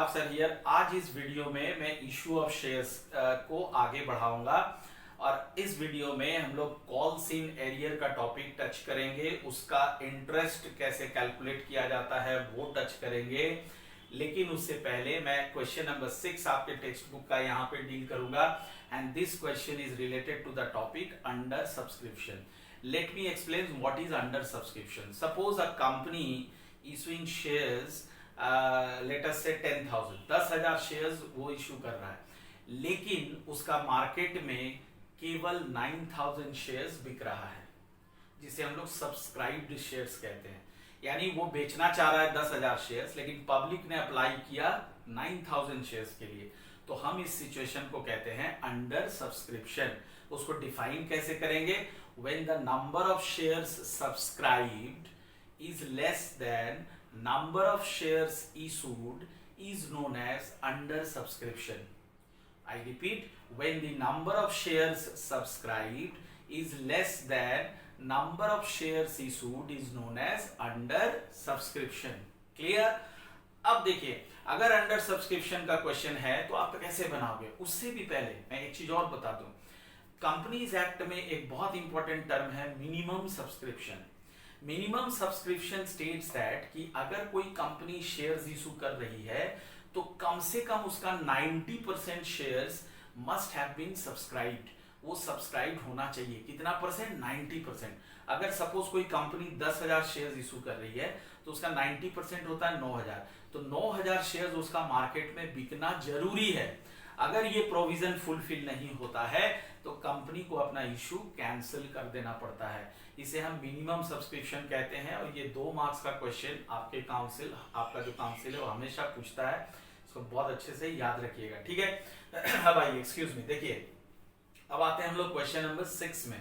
Pratap sir here. आज इस video में मैं इशू ऑफ शेयर्स को आगे बढ़ाऊंगा और इस वीडियो में हम लोग कॉल्स इन एरियर का टॉपिक टच करेंगे, उसका इंटरेस्ट कैसे कैलकुलेट किया जाता है वो टच करेंगे। लेकिन उससे पहले मैं क्वेश्चन नंबर 6 आपके टेक्स्ट बुक का यहाँ पे डील करूंगा and this question is related to the topic under subscription. Let me explain what is under subscription. Suppose a company issuing shares, let us say 10,000 shares वो issue कर रहा है, लेकिन उसका मार्केट में केवल 9,000 शेयर्स बिक रहा है, जिसे हम लोग सब्सक्राइब्ड शेयर्स कहते हैं। यानी वो बेचना चाह रहा है 10,000 शेयर्स, लेकिन पब्लिक ने अप्लाई किया 9,000 शेयर्स के लिए। तो हम इस सिचुएशन को कहते हैं अंडर सब्सक्रिप्शन। उसको डिफाइन कैसे करेंगे? When the number of shares subscribed is less than number of shares issued is known as under subscription. I repeat, when the number of shares subscribed is less than number of shares issued is known as under subscription. Clear? अब देखिए, अगर under subscription का question है तो आप कैसे बनाओगे? उससे भी पहले मैं एक चीज और बता दूं। कंपनीज एक्ट में एक बहुत इंपॉर्टेंट टर्म है minimum subscription. Minimum subscription states that कि अगर कोई कंपनी शेयर्स इशू कर रही है तो कम से कम उसका 90% shares must have been subscribed. वो सब्सक्राइब्ड होना चाहिए। कितना परसेंट? 90%। अगर सपोज कोई कंपनी 10,000 शेयर्स इशू कर रही है तो उसका 90% होता है 9,000। तो 9,000 शेयर्स उसका मार्केट में बिकना जरूरी है। अगर ये प्रोविजन फुलफिल नहीं होता है तो कंपनी को अपना इशू कैंसिल कर देना पड़ता है। इसे हम मिनिमम सब्सक्रिप्शन कहते हैं और ये 2 मार्क्स का क्वेश्चन आपका जो काउंसिल है वो हमेशा पूछता है। इसको बहुत अच्छे से याद रखिएगा, ठीक है। अब आइए, एक्सक्यूज मी, देखिए अब आते हैं हम लोग क्वेश्चन नंबर 6 में।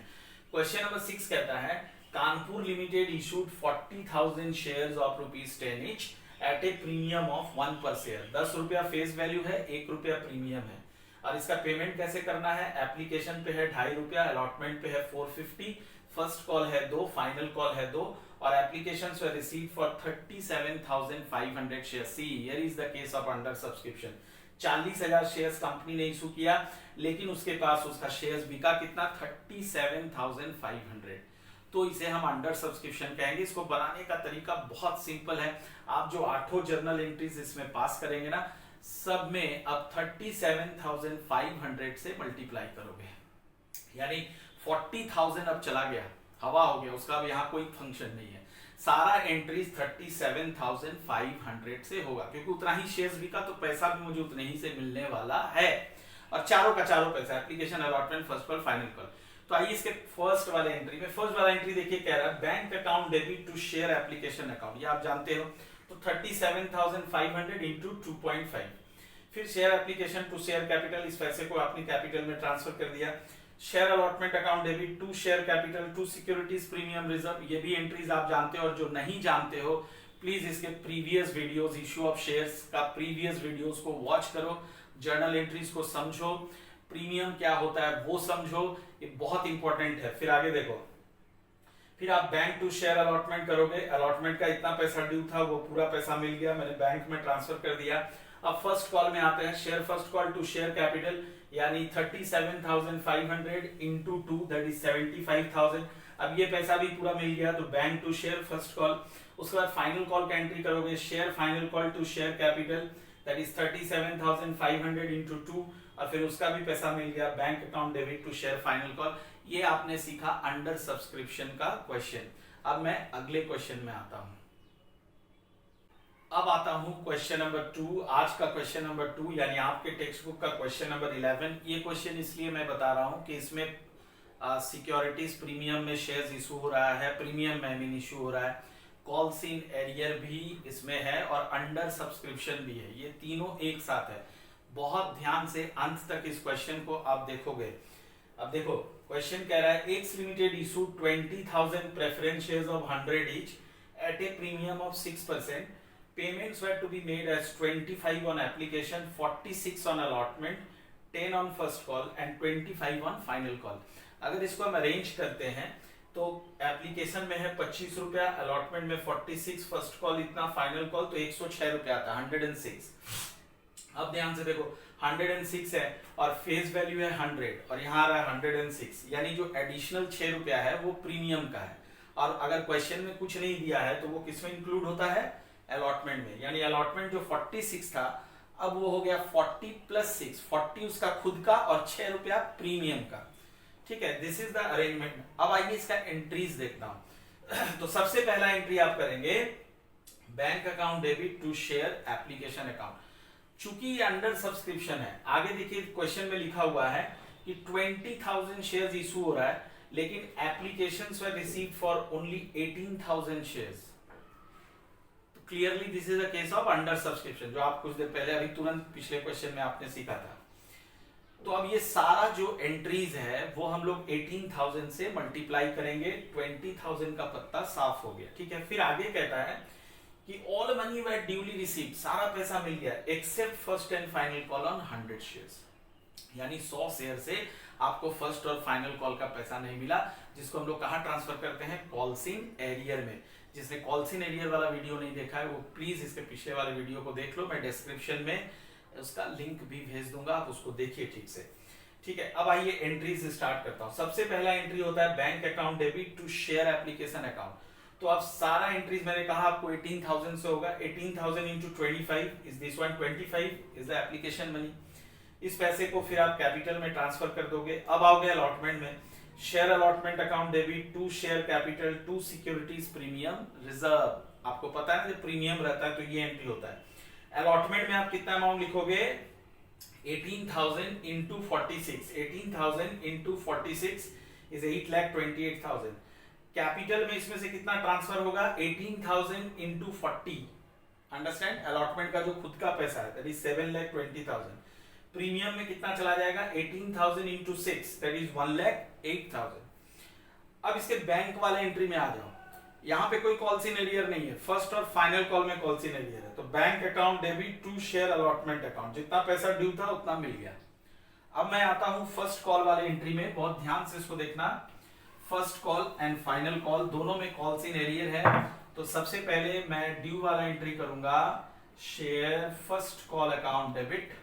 क्वेश्चन नंबर 6 कहता है Kanpur limited issued 40,000 shares of ₹10 each at a premium of 1 per share. 10 रुपया फेस वैल्यू है, 1 रुपया प्रीमियम है। और इसका पेमेंट कैसे करना है? एप्लीकेशन पे है 2.5 रुपया, अलॉटमेंट पे है 450, फर्स्ट कॉल है 2, फाइनल कॉल है 2 और applications were received for 37,500 shares. See here is the case of under subscription. 40,000 shares company ने इशू किया, लेकिन उसके पास उसका शेयर्स बिका कितना? 37,500। तो इसे हम अंडर सब्सक्रिप्शन कहेंगे। इसको बनाने का तरीका बहुत सिंपल है। आप जो 8 जर्नल एंट्रीज इसमें पास करेंगे ना, सब में अब 37,500 से मल्टीप्लाई करोगे, यानी 40,000 अब चला गया, हवा हो गया, उसका अब यहाँ कोई फंक्शन नहीं है। सारा एंट्रीज 37,500 से होगा, क्योंकि उतना ही शेयर्स बिका तो पैसा भी मुझे उतने ही से मिलने वाला है। और चारों का चारों पैसा, application, allotment, first call, final call. तो आइए इसके फर्स्ट वाले एंट्री में। फर्स्ट वाला एंट्री देखिए कह रहा है bank account debit to share application account. ये आप जानते हो। तो 37,500 इंटू 2.5। फिर share application to share capital, इस पैसे को अपनी कैपिटल में ट्रांसफर कर दिया। Share allotment account debit to share capital to securities premium reserve. ये भी एंट्रीज आप जानते हो, और जो नहीं जानते हो प्लीज इसके previous videos, issue of shares का प्रीवियस वीडियोस को वॉच करो, जर्नल एंट्रीज को समझो, प्रीमियम क्या होता है वो समझो, ये बहुत इंपॉर्टेंट है। फिर आगे देखो, फिर आप बैंक टू शेयर अलॉटमेंट करोगे। अलॉटमेंट का इतना पैसा ड्यू था, वो पूरा पैसा मिल गया, मैंने बैंक में ट्रांसफर कर दिया। अब फर्स्ट कॉल में आते हैं, share first call to share capital, यानी 37,500 इंटू 2 दैट इज 75,000। अब ये पैसा भी पूरा मिल गया, तो bank to share first call. उसके बाद फाइनल कॉल का एंट्री करोगे, share final call to share capital that is 37,500 into 2, और फिर उसका भी पैसा मिल गया, bank account debit to share final call. ये आपने सीखा अंडर सब्सक्रिप्शन का क्वेश्चन। अब मैं अगले क्वेश्चन में आता हूं। अब आता हूं क्वेश्चन नंबर 2। आज का क्वेश्चन नंबर 2 यानी आपके टेक्स्ट बुक का क्वेश्चन नंबर 11। ये क्वेश्चन इसलिए मैं बता रहा हूं कि इसमें सिक्योरिटीज प्रीमियम में शेयर्स इशू हो रहा है, प्रीमियम में भी इशू हो रहा है, कॉल्स इन एरियर भी इसमें है और अंडर सब्सक्रिप्शन भी है। ये तीनों एक साथ है। बहुत ध्यान से अंत तक इस क्वेश्चन को आप देखोगे। अब देखो, क्वेश्चन कह रहा है X limited issue 20,000 preference shares of 100 each at a premium of 6%। Payments were to be made as 25 on application, 46 on allotment, 10 on first call and 25 on final call. अगर इसको हम अरेंज करते हैं तो एप्लीकेशन में है 25 रुपया, अलॉटमेंट में 46, फर्स्ट कॉल इतना, फाइनल कॉल तो 106 रुपया आता है, 106। अब ध्यान से देखो 106 है और फेस वैल्यू है 100 और यहाँ आ रहा है 106, यानी जो एडिशनल 6 रुपया है वो प्रीमियम का है। और अगर क्वेश्चन में कुछ नहीं दिया है तो वो किसमें इंक्लूड होता है, अलॉटमेंट में। यानी अलॉटमेंट जो 46 था अब वो हो गया 40 प्लस 6, 40 उसका खुद का और 6 रुपया प्रीमियम का। ठीक है, दिस इज द अरेंजमेंट। अब आइए इसका एंट्रीज देखता हूं। तो सबसे पहला एंट्री आप करेंगे bank account debit to share application account. चूंकि ये अंडर सब्सक्रिप्शन है, आगे देखिए क्वेश्चन में लिखा हुआ है कि 20,000 शेयर्स इशू हो रहा है, लेकिन applications were received for only 18,000 shares. तो clearly this is a case of under subscription, जो आप कुछ देर पहले अभी तुरंत पिछले क्वेश्चन में आपने सीखा था। तो अब ये सारा जो एंट्रीज है वो हम लोग 18,000 से मल्टीप्लाई करेंगे, 20,000 का पत्ता साफ हो गया। ठीक है, फिर आगे कहता है कि ऑल मनी वर ड्यूली रिसीव्ड, सारा पैसा मिल गया accept first and final call on 100 shares. यानी 100 शेयर से आपको फर्स्ट और फाइनल कॉल का पैसा नहीं मिला, जिसको हम लोग कहाँ ट्रांसफर करते हैं, कॉल्सिंग एरियर में। जिसने कॉल्सिंग एरियर वाला वीडियो नहीं देखा है वो प्लीज इसके पिछले वाले वीडियो को देख लो, मैं डिस्क्रिप्शन में उसका लिंक भी भेज दूंगा, आप उसको देखिए ठीक से। ठीक है, अब आइए एंट्रीज स्टार्ट करता हूं। सबसे पहला एंट्री होता है bank account debit to share application account. तो अब सारा एंट्रीज मैंने कहा आपको 18,000 से होगा। 18,000 into 25 is this one, 25 is the application money. इस पैसे को फिर आप कैपिटल में ट्रांसफर कर दोगे। अब आओगे अलॉटमेंट में, share allotment account debit to share capital to securities premium reserve. आपको पता है ना जब प्रीमियम रहता है तो ये एंट्री होता है। अलॉटमेंट में आप कितना अमाउंट लिखोगे, 18,000 इंटू 46, 18,000 इंटू 46 इज 8,28,000। कैपिटल में इसमें से कितना ट्रांसफर होगा, 18,000 इंटू 40। अंडरस्टैंड, अलॉटमेंट का जो खुद का पैसा है दैट इज 7,20,000। प्रीमियम में कितना चला जाएगा, 18,000 इंटू 6 दैट इज 1,08,000। अब इसके बैंक वाले एंट्री में आ जाओ। यहाँ पे कोई कॉल्सिंग एरियर नहीं है, फर्स्ट और फाइनल कॉल में कॉल्सिंग एरियर है। तो bank account debit to share allotment account, जितना पैसा ड्यू था उतना मिल गया। अब मैं आता हूं फर्स्ट कॉल वाले एंट्री में, बहुत ध्यान से इसको देखना। First call and final call दोनों में कॉल्सिंग एरियर है। तो सबसे पहले मैं ड्यू वाला एंट्री करूंगा, share first call account debit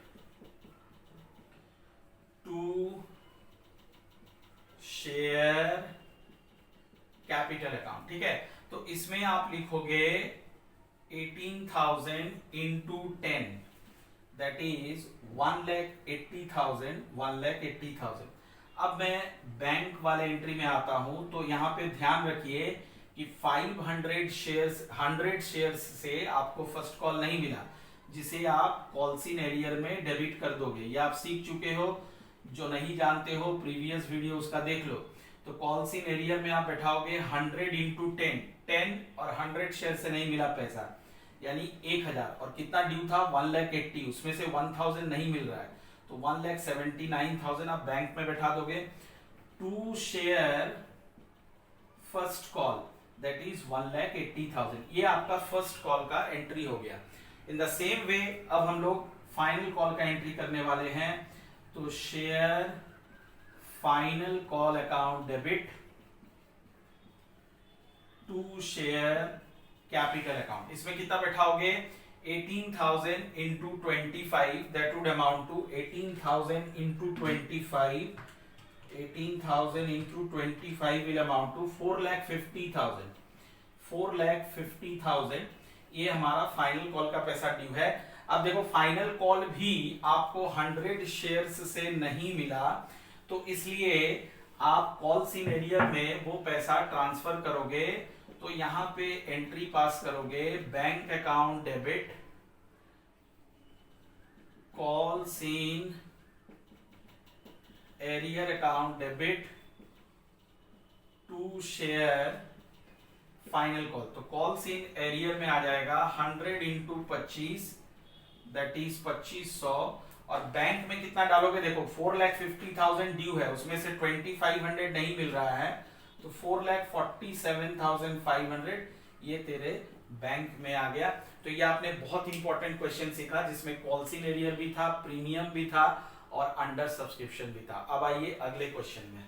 to share capital account. ठीक है, तो इसमें आप लिखोगे 18,000 इंटू 10 दैट इज 1,80,000, 1,80,000। अब मैं बैंक वाले एंट्री में आता हूं, तो यहां पे ध्यान रखिए कि 500 शेयर्स, 100 शेयर्स से आपको फर्स्ट कॉल नहीं मिला, जिसे आप कॉल्सिंग एरियर में डेबिट कर दोगे। ये आप सीख चुके हो, जो नहीं जानते हो प्रीवियस वीडियो उसका देख लो। तो कॉल्सिंग एरियर में आप बैठाओगे 100 इंटू 10, 10 और 100 शेयर से नहीं मिला पैसा, यानी 1,000। और कितना ड्यू था, 1,80,000, उसमें से 1,000 नहीं मिल रहा है, तो 1,79,000 आप बैंक में बैठा दोगे। To share first call that is 1,80,000। ये आपका फर्स्ट कॉल का एंट्री हो गया। इन द सेम वे अब हम लोग फाइनल कॉल का एंट्री करने वाले हैं। तो share final call account debit to share capital account. इसमें कितना बैठाओगे, 18,000 into 25 that would amount to 18,000 into 25, 18,000 into 25 will amount to 4,50,000, 4,50,000। ये हमारा फाइनल कॉल का पैसा ड्यू है। अब देखो फाइनल कॉल भी आपको 100 शेयर्स से नहीं मिला, तो इसलिए आप कॉल्सिंग एरियर में वो पैसा ट्रांसफर करोगे। तो यहां पे एंट्री पास करोगे, bank account debit calls in arrear account debit to share final call. तो कॉल्सिंग एरियर में आ जाएगा 100 इंटू 25 दैट इज 2500। और बैंक में कितना डालोगे, देखो 4,50,000 ड्यू है, उसमें से 2,500 नहीं मिल रहा है, तो 4,47,500 ये तेरे बैंक में आ गया। तो ये आपने बहुत इंपॉर्टेंट क्वेश्चन सीखा, जिसमें कॉल्सिंग एरियर भी था, प्रीमियम भी था और अंडर सब्सक्रिप्शन भी था। अब आइए अगले क्वेश्चन में।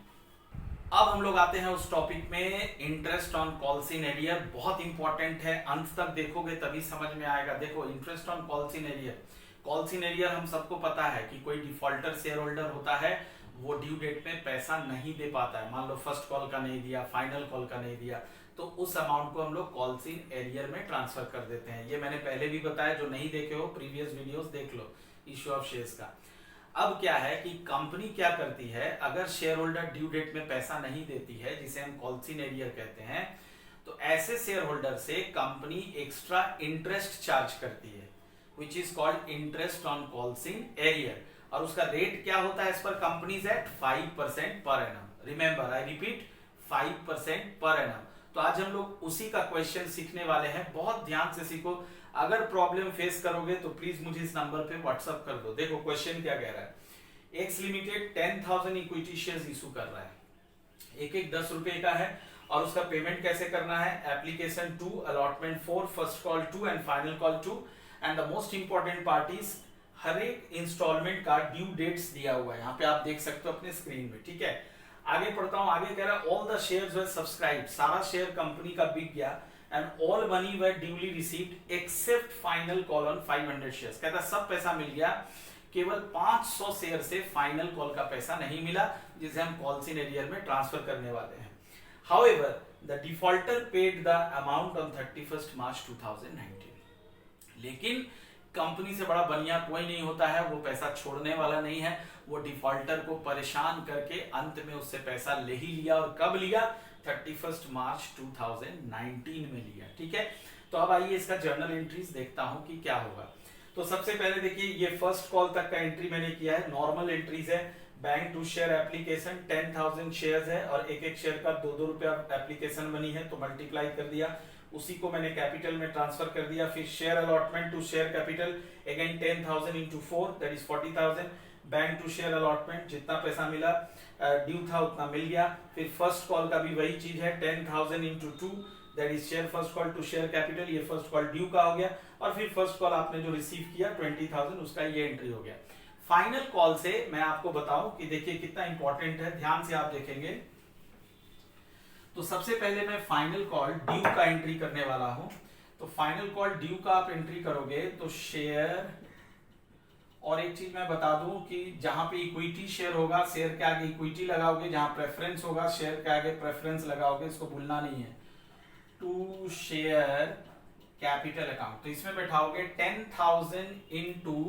अब हम लोग आते हैं उस टॉपिक में, इंटरेस्ट ऑन कॉल्सिंग एरियर। बहुत इंपॉर्टेंट है, अंत तक देखोगे तभी समझ में आएगा। देखो interest on calls in arrear, calls in arrear हम सबको पता है कि कोई डिफॉल्टर शेयर होल्डर होता है, वो ड्यू डेट में पैसा नहीं दे पाता है, मान लो फर्स्ट कॉल का नहीं दिया, फाइनल कॉल का नहीं दिया, तो उस अमाउंट को हम लोग कॉल सीन एरियर में ट्रांसफर कर देते हैं। ये मैंने पहले भी बताया, जो नहीं देखे हो प्रीवियस वीडियोस देख लो इश्यू ऑफ शेयर्स का। अब क्या है कि कंपनी क्या करती है, अगर शेयर होल्डर ड्यू डेट में पैसा नहीं देती है, जिसे हम कॉल सीन एरियर कहते हैं, तो ऐसे शेयर होल्डर से कंपनी एक्स्ट्रा इंटरेस्ट चार्ज करती है, which is called interest on calls in arrear. और उसका रेट क्या होता है as per companies act 5% per annum. Remember, I repeat, 5% per annum. तो आज हम लोग उसी का क्वेश्चन सीखने वाले हैं, बहुत ध्यान से सीखो। अगर प्रॉब्लम फेस करोगे तो प्लीज मुझे इस नंबर पे व्हाट्सएप कर दो। देखो क्वेश्चन क्या कह रहा है, X limited 10,000 equity shares issue कर रहा है, एक एक 10 रुपए का है, और उसका पेमेंट कैसे करना है, application 2, allotment 4, first call 2 and final call 2। And the most important part is हर एक इंस्टॉलमेंट का ड्यू डेट्स दिया हुआ है, यहाँ पे आप देख सकते हो अपने स्क्रीन में, ठीक है। आगे पढ़ता हूं, आगे कह रहा है all the shares were subscribed, सारा शेयर कंपनी का बिक गया, and all money were duly received accept final call on 500 shares. कहता सब पैसा मिल गया, केवल 500 शेयर से फाइनल कॉल का पैसा नहीं मिला, जिसे हम कॉल सीन एरियर में ट्रांसफर करने वाले हैं। However the defaulter paid the amount on 31 मार्च 2019। लेकिन कंपनी से बड़ा बनिया कोई नहीं होता है, वो पैसा छोड़ने वाला नहीं है, वो डिफॉल्टर को परेशान करके अंत में उससे पैसा ले ही लिया। और कब लिया, 31 मार्च 2019 में लिया, ठीक है। तो अब आइए इसका जर्नल एंट्रीज देखता हूं कि क्या होगा। तो सबसे पहले देखिए, ये फर्स्ट कॉल तक का एंट्री मैंने किया है, नॉर्मल एंट्रीज है। Bank to share application 10,000 shares है, और एक एक शेयर का 2-2 रुपया एप्लीकेशन बनी है, तो मल्टीप्लाई कर दिया, उसी को मैंने कैपिटल में ट्रांसफर कर दिया। फिर share allotment to share capital, again 10,000 into 4 that is 40,000। Bank to share allotment, जितना पैसा मिला ड्यू था उतना मिल गया। फिर फर्स्ट कॉल का भी वही चीज है, 10,000 into 2 that is share first call to share capital, ये फर्स्ट कॉल ड्यू का हो गया। और फिर फर्स्ट कॉल आपने जो रिसीव किया 20,000, उसका ये एंट्री हो गया। फाइनल कॉल से मैं आपको बताऊं कि देखिए कितना इंपॉर्टेंट है, ध्यान से आप देखेंगे। तो सबसे पहले मैं फाइनल कॉल ड्यू का एंट्री करने वाला हूं। तो फाइनल कॉल ड्यू का आप एंट्री करोगे तो शेयर, और एक चीज मैं बता दूं कि जहां पे इक्विटी शेयर होगा, शेयर के आगे इक्विटी लगाओगे, जहां प्रेफरेंस होगा शेयर के आगे प्रेफरेंस लगाओगे, इसको भूलना नहीं है। टू शेयर कैपिटल अकाउंट, तो इसमें बैठाओगे 10,000 इंटू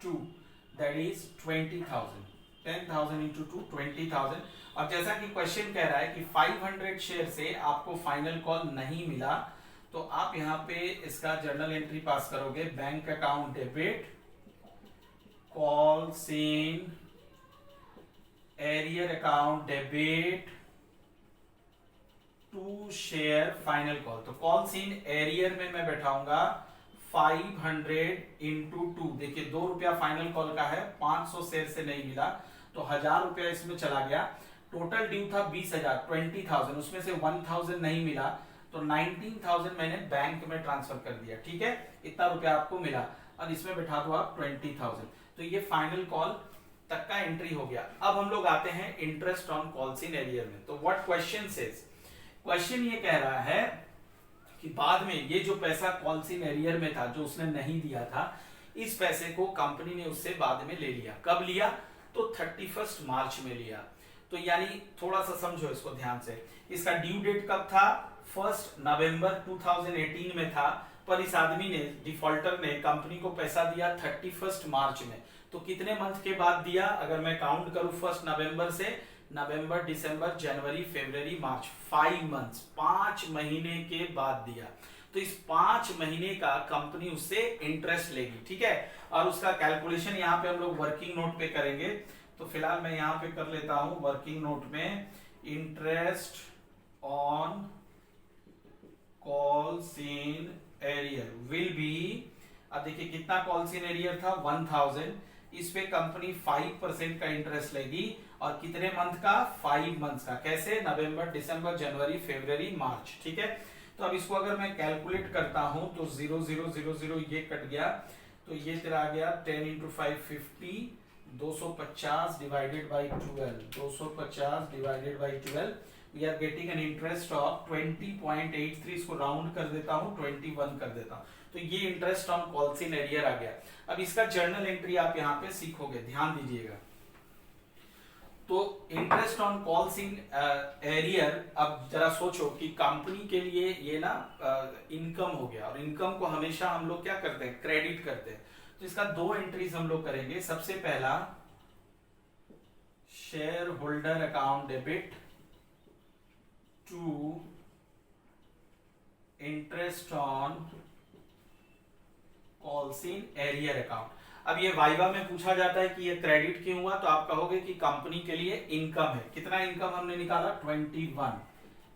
2 दैट इज 20,000। 10,000 इंटू 2 20,000। और जैसा कि क्वेश्चन कह रहा है कि 500 शेयर से आपको फाइनल कॉल नहीं मिला, तो आप यहाँ पे इसका जर्नल एंट्री पास करोगे, bank account debit calls in arrear account debit to share final call. तो कॉल सीन एरियर में मैं बैठाऊंगा 500 इंटू 2। देखिए 2 रुपया फाइनल कॉल का है, 500 शेयर से नहीं मिला, तो 1,000 रुपया इसमें चला गया। टोटल ड्यू था 20,000, 20,000, उसमें से 1,000 नहीं मिला, तो 19,000 मैंने बैंक में ट्रांसफर कर दिया, ठीक है। इतना रुपया आपको मिला, और इसमें बैठा दो आप 20,000। तो ये फाइनल कॉल तक का एंट्री हो गया। अब हम लोग आते हैं interest on calls in arrear में। तो व्हाट क्वेश्चन सेज, क्वेश्चन ये कह रहा है कि बाद में ये जो पैसा कॉल सीन एरियर में था, जो उसने नहीं दिया था, इस पैसे को कंपनी ने उससे बाद में ले लिया। कब लिया, तो 31 मार्च में लिया। तो यानी थोड़ा सा समझो इसको ध्यान से, इसका ड्यू डेट कब था, 1 नवंबर 2018 में था, पर इस आदमी ने, डिफॉल्टर ने, कंपनी को पैसा दिया 31 मार्च में। तो कितने मंथ के बाद दिया, अगर मैं काउंट करूं 1 नवंबर से, नवंबर, दिसंबर, जनवरी, फरवरी, मार्च, 5 मंथ्स, 5 महीने के बाद दिया। तो इस 5 महीने का कंपनी उससे इंटरेस्ट लेगी, ठीक है। और उसका कैलकुलेशन यहाँ पे हम लोग वर्किंग नोट पे करेंगे। तो फिलहाल मैं यहाँ पे कर लेता हूं वर्किंग नोट में, interest on calls in arrear will be, अब देखिए कितना कॉल सीन एरियर था, 1,000, इस पे कंपनी 5% का इंटरेस्ट लेगी, और कितने मंथ का, 5 मंथ्स का। कैसे, नवंबर, दिसंबर, जनवरी, फरवरी, मार्च, ठीक है। तो अब इसको अगर मैं कैलकुलेट करता हूं तो 0 0 0 0 ये कट गया, तो ये तेरा आ गया 10 into 5 50, 250 divided by 12, 250 divided by 12, we are getting an interest of 20.83। इसको राउंड कर देता हूं, 21 कर देता हूं। तो ये interest on calls in arrear आ गया। अब इसका जर्नल एंट्री आप यहाँ पे सीखोगे, ध्यान दीजिएगा। तो interest on calls in arrear, अब जरा सोचो कि कंपनी के लिए ये ना इनकम हो गया, और इनकम को हमेशा हम लोग क्या करते हैं, क्रेडिट करते हैं। तो इसका दो एंट्रीज हम लोग करेंगे। सबसे पहला share holder account debit to interest on calls in arrear account. अब ये वाइवा में पूछा जाता है कि ये क्रेडिट क्यों हुआ, तो आप कहोगे कि कंपनी के लिए इनकम है। कितना इनकम हमने निकाला, 21,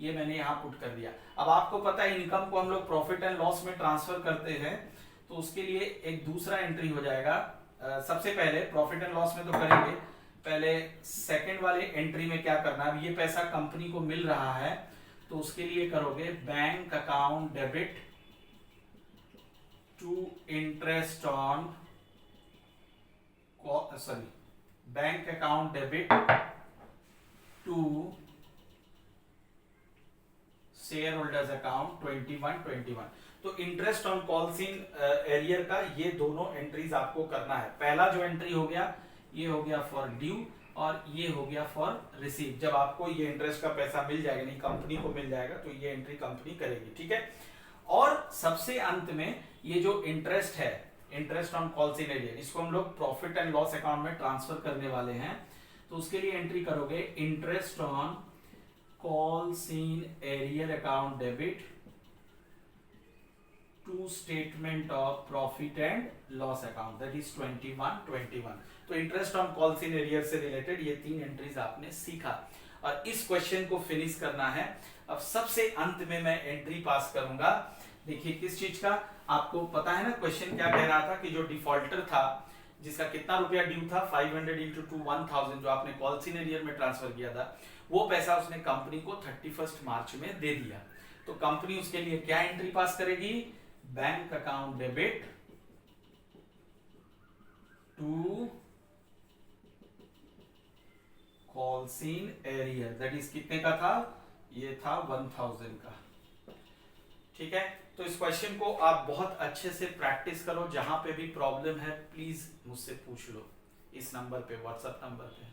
ये मैंने यहां पुट कर दिया। अब आपको पता है इनकम को हम लोग प्रॉफिट एंड लॉस में ट्रांसफर करते हैं, तो उसके लिए एक दूसरा एंट्री हो जाएगा। सबसे पहले प्रॉफिट एंड लॉस में तो करेंगे, पहले सेकंड वाले एंट्री में क्या करना है, अब ये पैसा कंपनी को मिल रहा है, तो उसके लिए करोगे bank account debit to interest on bank account debit to share holders account 21। तो interest on calls in arrear का ये दोनों एंट्रीज आपको करना है। पहला जो एंट्री हो गया, ये हो गया फॉर ड्यू, और ये हो गया फॉर रिसीव। जब आपको ये इंटरेस्ट का पैसा मिल जाएगा, नहीं कंपनी को मिल जाएगा, तो ये एंट्री कंपनी करेगी, ठीक है। और सबसे अंत में ये जो इंटरेस्ट है, interest on calls in arrear, इसको हम लोग प्रॉफिट एंड लॉस अकाउंट में ट्रांसफर करने वाले हैं। तो उसके लिए एंट्री करोगे interest on calls in arrear account debit to statement of profit and loss account, that is 21। तो interest on calls in arrear से रिलेटेड ये 3 एंट्रीज आपने सीखा, और इस क्वेश्चन को फिनिश करना है। अब सबसे अंत में मैं एंट्री पास करूंगा। देखिए किस चीज का, आपको पता है ना क्वेश्चन क्या कह रहा था कि जो डिफॉल्टर था, जिसका कितना रुपया ड्यू था, 500 इंटू 2 1000, जो आपने कॉल्स इन एरियर में ट्रांसफर किया था, वो पैसा उसने कंपनी को 31 मार्च में दे दिया। तो कंपनी उसके लिए क्या एंट्री पास करेगी, bank account debit to calls in arrear, that is कितने का था, ये था 1000 का, ठीक है। तो इस क्वेश्चन को आप बहुत अच्छे से प्रैक्टिस करो। जहां पे भी प्रॉब्लम है प्लीज मुझसे पूछ लो, इस नंबर पे, व्हाट्सएप नंबर पे।